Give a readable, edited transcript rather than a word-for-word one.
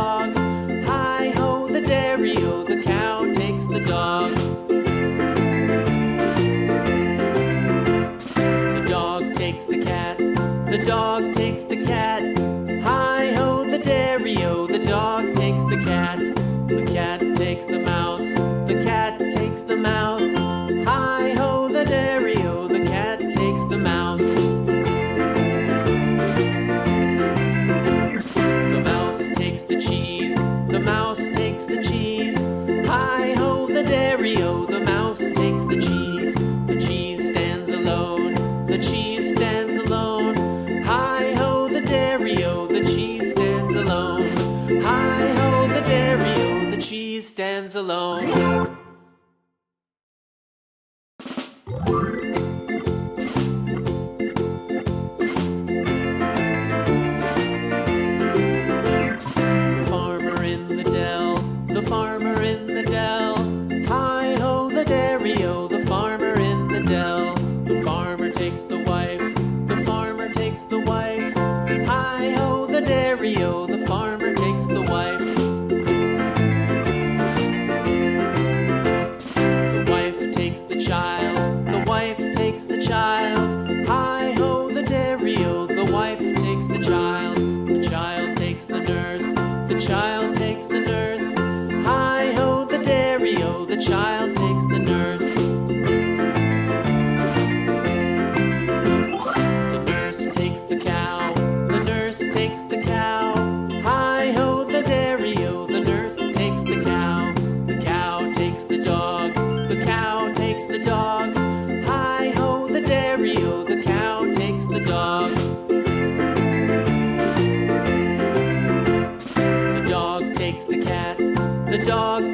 dog. Hi-ho, the dairy-o, the cow takes the dog. The dog takes the cat. The dog takes the cat. Hi-ho, the dairy-o, the dog takes the cat. The cat takes the mouse. The cat takes the mouse. Hi-ho, the dairy-o, the cat takes the mouse. The mouse takes the cheese. The mouse takes the cheese. Hi-ho, the dairy-o, the mouse takes the cheese. The cheese stands alone. The cheese stands alone. Hi-ho, the dairy-o, the cheese stands alone. Hi-ho, the dairy-o, the cheese stands alone. The farmer in the dell. The farmer in the dell. Hi-ho, the dairy-o, the farmer in the dell. The farmer takes the wife. The farmer takes the wife. Hi-ho, the dairy-o, the farmer takes the wife. The wife takes the child. The wife takes the child. Hi-ho, the dairy-o, the wife takes the child. The child takes the nurse. The child takes the nurse. Hi-ho, the dairy-o, the child takes the nurse. The nurse takes the cow. The nurse takes the cow. Hi-ho, the dairy-o, the nurse takes the cow. The cow takes the dog. The cow takes the dog. Hi-ho, the dairy-o, the cow takes the dog. The dog takes the cat. The dog